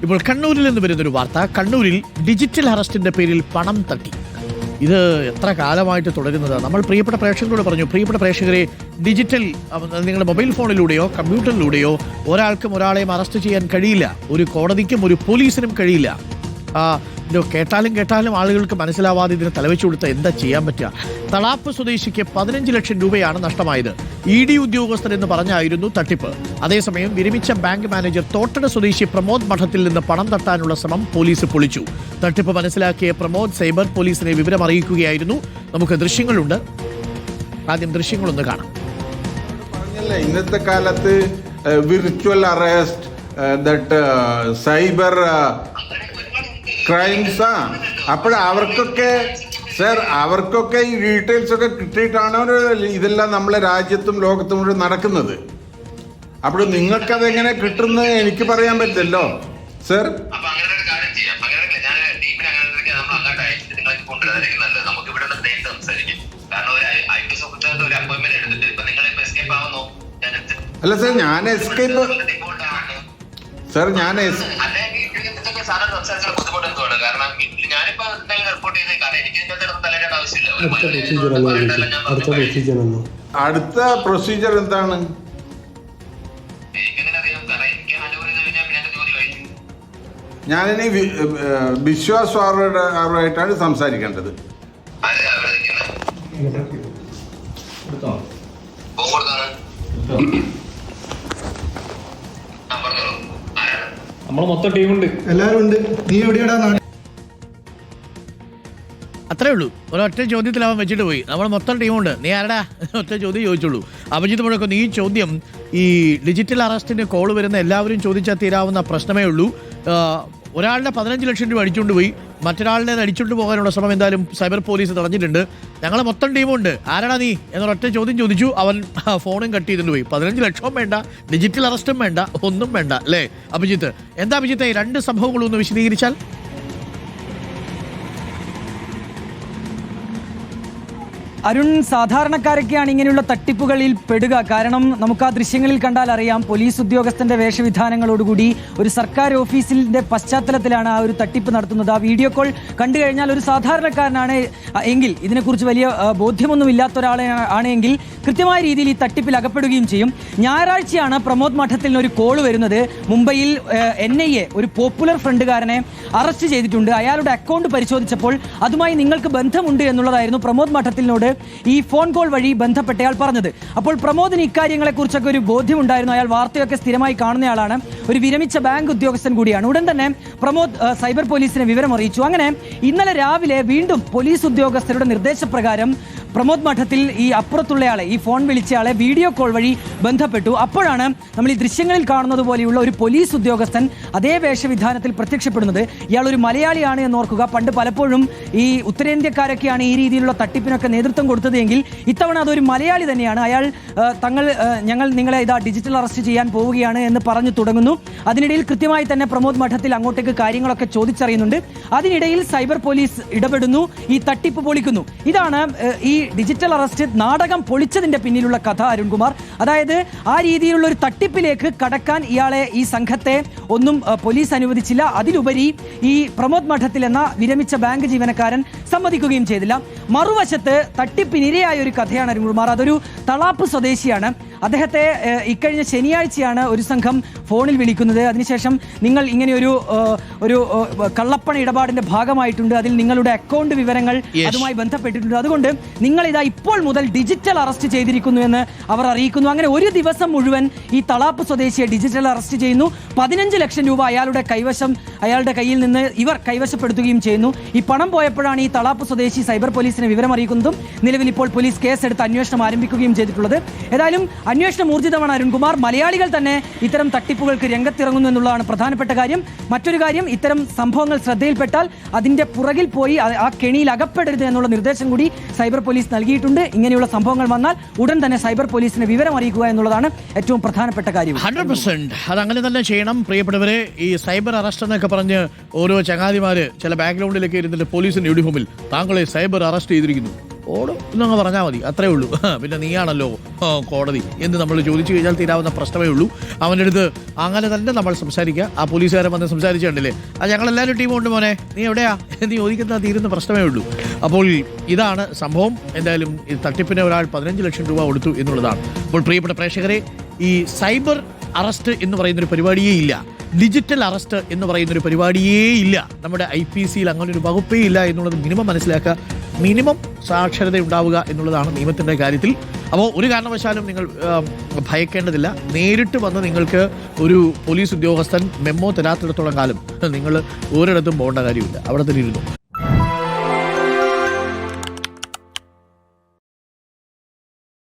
ഇപ്പോൾ കണ്ണൂരിൽ നിന്ന് വരുന്നൊരു വാർത്ത. കണ്ണൂരിൽ ഡിജിറ്റൽ അറസ്റ്റിന്റെ പേരിൽ പണം തട്ടി. ഇത് എത്ര കാലമായിട്ട് തുടരുന്നത്? നമ്മൾ പ്രിയപ്പെട്ട പ്രേക്ഷകരോട് പറഞ്ഞു, പ്രിയപ്പെട്ട പ്രേക്ഷകരെ, ഡിജിറ്റൽ നിങ്ങളുടെ മൊബൈൽ ഫോണിലൂടെയോ കമ്പ്യൂട്ടറിലൂടെയോ ഒരാൾക്കും ഒരാളെയും അറസ്റ്റ് ചെയ്യാൻ കഴിയില്ല. ഒരു കോടതിക്കും ഒരു പോലീസിനും കഴിയില്ല. കേട്ടാലും ആളുകൾക്ക് മനസ്സിലാവാതെ ഇതിന് തലവെച്ചു കൊടുത്ത എന്താ ചെയ്യാൻ പറ്റുക? തളാപ്പ് സ്വദേശിക്ക് 15 ലക്ഷം രൂപയാണ് നഷ്ടമായത്. ED ഉദ്യോഗസ്ഥർ എന്ന് പറഞ്ഞായിരുന്നു തട്ടിപ്പ്. അതേസമയം വിരമിച്ച ബാങ്ക് മാനേജർ തോട്ടട സ്വദേശി പ്രമോദ് മഠത്തിൽ നിന്ന് പണം തട്ടാനുള്ള ശ്രമം പോലീസ് പൊളിച്ചു. തട്ടിപ്പ് മനസ്സിലാക്കിയ പ്രമോദ് സൈബർ പോലീസിനെ വിവരം അറിയിക്കുകയായിരുന്നു. നമുക്ക് ദൃശ്യങ്ങളുണ്ട്, ആദ്യം ദൃശ്യങ്ങളൊന്ന് കാണാം. ഇന്നത്തെ കാലത്ത് വിർച്വൽ അറസ്റ്റ്, സൈബർ ക്രൈംസാ. അപ്പോൾ അവർക്കൊക്കെ ഈ ഡീറ്റെയിൽസ് ഒക്കെ കിട്ടിയിട്ടാണ് ഇതെല്ലാം നമ്മളെ രാജ്യത്തും ലോകത്തും മുഴുവൻ നടക്കുന്നത്. അപ്പോൾ നിങ്ങൾക്കതെങ്ങനെ കിട്ടുന്നത് എനിക്ക് പറയാൻ പറ്റില്ലല്ലോ സർ. അല്ല സർ, ഞാൻ എസ്കേപ്പ് അടുത്ത പ്രൊസീജിയർ എന്താണ്? ഞാനിനി വിശ്വാസമായിട്ടാണ് സംസാരിക്കേണ്ടത്. നമ്മള് മൊത്തം ടീമുണ്ട്, എല്ലാരും ഉണ്ട്. നീ എവിടെയാടാ? അത്രേ ഉള്ളൂ. ഒരൊറ്റ ചോദ്യത്തിൽ അവൻ വെച്ചിട്ട് പോയി. നമ്മൾ മൊത്തം ടീമുണ്ട്, നീ ആരടാ? ഒറ്റ ചോദ്യം ചോദിച്ചുള്ളൂ. അഭിജിത്ത് മുഴക്കം, ഈ ചോദ്യം ഈ ഡിജിറ്റൽ അറസ്റ്റിന് കോൾ വരുന്ന എല്ലാവരും ചോദിച്ചാൽ തീരാവുന്ന പ്രശ്നമേ ഉള്ളൂ. ഒരാളുടെ 15 ലക്ഷം രൂപ അടിച്ചുകൊണ്ട് പോയി, മറ്റൊരാളുടെ അടിച്ചുകൊണ്ട് പോകാനുള്ള ശ്രമം എന്തായാലും സൈബർ പോലീസ് തടഞ്ഞിട്ടുണ്ട്. ഞങ്ങൾ മൊത്തം ടീമുണ്ട്, ആരാടാ നീ എന്നൊരൊറ്റ ചോദ്യം ചോദിച്ചു. അവൻ ഫോണും കട്ട് ചെയ്തിട്ട് പോയി. 15 ലക്ഷവും വേണ്ട, ഡിജിറ്റൽ അറസ്റ്റും വേണ്ട, ഒന്നും വേണ്ട അല്ലേ അഭിജിത്ത്? എന്താ അഭിജിത്ത്, രണ്ട് സംഭവങ്ങളൊന്ന് വിശദീകരിച്ചാൽ? അരുൺ, സാധാരണക്കാരൊക്കെയാണ് ഇങ്ങനെയുള്ള തട്ടിപ്പുകളിൽ പെടുക. കാരണം നമുക്ക് ആ ദൃശ്യങ്ങളിൽ കണ്ടാൽ അറിയാം, പോലീസ് ഉദ്യോഗസ്ഥന്റെ വേഷവിധാനങ്ങളോടുകൂടി ഒരു സർക്കാർ ഓഫീസിന്റെ പശ്ചാത്തലത്തിലാണ് ആ ഒരു തട്ടിപ്പ് നടത്തുന്നത്. ആ വീഡിയോ കോൾ കണ്ടു കഴിഞ്ഞാൽ ഒരു സാധാരണക്കാരനാണ് എങ്കിൽ, ഇതിനെക്കുറിച്ച് വലിയ ബോധ്യമൊന്നും ഇല്ലാത്ത ഒരാളെ ആണെങ്കിൽ കൃത്യമായ രീതിയിൽ ഈ തട്ടിപ്പിൽ അകപ്പെടുകയും ചെയ്യും. ഞായറാഴ്ചയാണ് പ്രമോദ് മഠത്തിൽ ഒരു കോൾ വരുന്നത്. മുംബൈയിൽ NIA ഒരു പോപ്പുലർ ഫ്രണ്ടുകാരനെ അറസ്റ്റ് ചെയ്തിട്ടുണ്ട്. അയാളുടെ അക്കൗണ്ട് പരിശോധിച്ചപ്പോൾ അതുമായി നിങ്ങൾക്ക് ബന്ധമുണ്ട് എന്നുള്ളതായിരുന്നു പ്രമോദ് മഠത്തിനോട് ഈ ഫോൺ കോൾ വഴി ബന്ധപ്പെട്ടയാൾ പറഞ്ഞത്. അപ്പോൾ പ്രമോദിന് ഇക്കാര്യങ്ങളെക്കുറിച്ചൊക്കെ ഒരു ബോധ്യമുണ്ടായിരുന്നു. അയാൾ വാർത്തയൊക്കെ സ്ഥിരമായി കാണുന്നയാളാണ്, ഒരു വിരമിച്ച ബാങ്ക് ഉദ്യോഗസ്ഥൻ കൂടിയാണ്. ഉടൻ തന്നെ പ്രമോദ് സൈബർ പോലീസിനെ വിവരം അറിയിച്ചു. അങ്ങനെ ഇന്നലെ രാവിലെ വീണ്ടും പോലീസ് ഉദ്യോഗസ്ഥരുടെ നിർദ്ദേശപ്രകാരം പ്രമോദ് മഠത്തിൽ ഈ അപ്പുറത്തുള്ളയാളെ, ഈ ഫോൺ വിളിച്ചയാളെ വീഡിയോ കോൾ വഴി ബന്ധപ്പെട്ടു. അപ്പോഴാണ് നമ്മൾ ഈ ദൃശ്യങ്ങളിൽ കാണുന്നത് പോലെയുള്ള ഒരു പോലീസ് ഉദ്യോഗസ്ഥൻ അതേ വേഷവിധാനത്തിൽ പ്രത്യക്ഷപ്പെടുന്നത്. ഇയാൾ ഒരു മലയാളിയാണ് എന്ന് ഓർക്കുക. പണ്ട് പലപ്പോഴും ഈ ഉത്തരേന്ത്യക്കാരൊക്കെയാണ് ഈ രീതിയിലുള്ള തട്ടിപ്പിനൊക്കെ നേതൃത്വം കൊടുത്തത് എങ്കിൽ ഇത്തവണ അതൊരു മലയാളി തന്നെയാണ്. അയാൾ ഞങ്ങൾ നിങ്ങളെ ഇതാ ഡിജിറ്റൽ അറസ്റ്റ് ചെയ്യാൻ പോവുകയാണ് എന്ന് പറഞ്ഞു തുടങ്ങുന്നു. അതിനിടയിൽ കൃത്യമായി തന്നെ പ്രമോദ് മഠത്തിൽ അങ്ങോട്ടേക്ക് കാര്യങ്ങളൊക്കെ ചോദിച്ചറിയുന്നുണ്ട്. അതിനിടയിൽ സൈബർ പോലീസ് ഇടപെടുന്നു, ഈ തട്ടിപ്പ് പൊളിക്കുന്നു. ഇതാണ് ഈ ഡിജിറ്റൽ അറസ്റ്റ് നാടകം പൊളിച്ചതിന്റെ പിന്നിലുള്ള കഥ, അരുൺകുമാർ. അതായത് ആ രീതിയിലുള്ള ഒരു തട്ടിപ്പിലേക്ക് കടക്കാൻ ഈ സംഘത്തെ ഒന്നും പോലീസ് അനുവദിച്ചില്ല. അതിലുപരി ഈ പ്രമോദ് മഠത്തിൽ എന്ന വിരമിച്ച ബാങ്ക് ജീവനക്കാരൻ സമ്മതിക്കുകയും ചെയ്തില്ല. മറുവശത്ത് തട്ടിപ്പിനിരയായ ഒരു കഥയാണ് അരുൺകുമാർ. അതൊരു തളാപ്പ് സ്വദേശിയാണ്. അദ്ദേഹത്തെ ഇക്കഴിഞ്ഞ ശനിയാഴ്ചയാണ് ഒരു സംഘം ഫോണിൽ വിളിക്കുന്നത്. അതിനുശേഷം നിങ്ങൾ ഇങ്ങനെ ഒരു കള്ളപ്പണ ഇടപാടിന്റെ ഭാഗമായിട്ടുണ്ട്, അതിൽ നിങ്ങളുടെ അക്കൗണ്ട് വിവരങ്ങൾ അതുമായി ബന്ധപ്പെട്ടിട്ടുണ്ട്, അതുകൊണ്ട് നിങ്ങൾ ഇതാ ഇപ്പോൾ മുതൽ ഡിജിറ്റൽ അറസ്റ്റ് ചെയ്തിരിക്കുന്നു എന്ന് അവർ അറിയിക്കുന്നു. അങ്ങനെ ഒരു ദിവസം മുഴുവൻ ഈ തളാപ്പ് സ്വദേശിയെ ഡിജിറ്റൽ അറസ്റ്റ് ചെയ്യുന്നു. 15 ലക്ഷം രൂപ അയാളുടെ കയ്യിൽ നിന്ന് ഇവർ കൈവശപ്പെടുത്തുകയും ചെയ്യുന്നു. ഈ പണം പോയപ്പോഴാണ് ഈ തളാപ്പ് സ്വദേശി സൈബർ പോലീസിനെ വിവരം അറിയിക്കുന്നതും നിലവിൽ ഇപ്പോൾ പോലീസ് കേസെടുത്ത് അന്വേഷണം ആരംഭിക്കുകയും ചെയ്തിട്ടുള്ളത്. ഏതായാലും അന്വേഷണം ഊർജിതമാണ് അരുൺകുമാർ. മലയാളികൾ തന്നെ ഇത്തരം തട്ടിപ്പുകൾക്ക് രംഗത്തിറങ്ങുന്നു എന്നുള്ളതാണ് പ്രധാനപ്പെട്ട കാര്യം. മറ്റൊരു കാര്യം, ഇത്തരം സംഭവങ്ങൾ ശ്രദ്ധയിൽപ്പെട്ടാൽ അതിന്റെ പുറകിൽ പോയി ആ കെണിയിൽ അകപ്പെടരുത് എന്നുള്ള നിർദ്ദേശം കൂടി സൈബർ പോലീസ് നൽകിയിട്ടുണ്ട്. ഇങ്ങനെയുള്ള സംഭവങ്ങൾ വന്നാൽ ഉടൻ തന്നെ സൈബർ പോലീസിനെ വിവരം അറിയിക്കുക എന്നുള്ളതാണ് ഏറ്റവും പ്രധാനപ്പെട്ട കാര്യം. 100% അതങ്ങനെ തന്നെ ചെയ്യണം. പ്രിയപ്പെട്ടവരെ, ഈ സൈബർ അറസ്റ്റ് എന്നൊക്കെ പറഞ്ഞ് ഓരോ ചങ്ങാതിമാര് ചില ബാക്ക്ഗ്രൗണ്ടിലൊക്കെ ഇരുന്നിട്ട് പോലീസിന്റെ യൂണിഫോമിൽ താങ്കളെ സൈബർ അറസ്റ്റ് ചെയ്തിരിക്കുന്നു, ഓടും എന്നങ്ങ് പറഞ്ഞാൽ മതി, അത്രേ ഉള്ളൂ. പിന്നെ നീയാണല്ലോ കോടതി എന്ന് നമ്മൾ ചോദിച്ചു കഴിഞ്ഞാൽ തീരാവുന്ന പ്രശ്നമേ ഉള്ളൂ. അവൻ്റെ അടുത്ത് അങ്ങനെ തന്നെ നമ്മൾ സംസാരിക്കുക. ആ പോലീസുകാരൻ വന്ന് സംസാരിച്ചിട്ടുണ്ടല്ലേ, ഞങ്ങളെല്ലാവരും ടീമുണ്ട് മോനെ, നീ എവിടെയാ എന്ന് ചോദിക്കുന്ന തീരുന്ന പ്രശ്നമേ ഉള്ളൂ. അപ്പോൾ ഇതാണ് സംഭവം. എന്തായാലും ഈ തട്ടിപ്പിന് ഒരാൾ 15 ലക്ഷം രൂപ കൊടുത്തു എന്നുള്ളതാണ്. അപ്പോൾ പ്രിയപ്പെട്ട പ്രേക്ഷകരെ, ഈ സൈബർ അറസ്റ്റ് എന്ന് പറയുന്നൊരു പരിപാടിയേ ഇല്ല, ഡിജിറ്റൽ അറസ്റ്റ് എന്ന് പറയുന്നൊരു പരിപാടിയേ ഇല്ല. നമ്മുടെ IPC-യിൽ അങ്ങനെ ഒരു വകുപ്പേ ഇല്ല എന്നുള്ളത് മിനിമം മനസ്സിലാക്കുക. മിനിമം സാക്ഷരത ഉണ്ടാവുക എന്നുള്ളതാണ് നിയമത്തിൻ്റെ കാര്യത്തിൽ. അപ്പോൾ ഒരു കാരണവശാലും നിങ്ങൾ ഭയക്കേണ്ടതില്ല. നേരിട്ട് വന്ന് നിങ്ങൾക്ക് ഒരു പോലീസ് ഉദ്യോഗസ്ഥൻ മെമ്മോ തരാത്തിടത്തോളം കാലം നിങ്ങൾ ഒരിടത്തും പോകേണ്ട കാര്യമില്ല, അവിടെ തന്നെ ഇരുന്നു.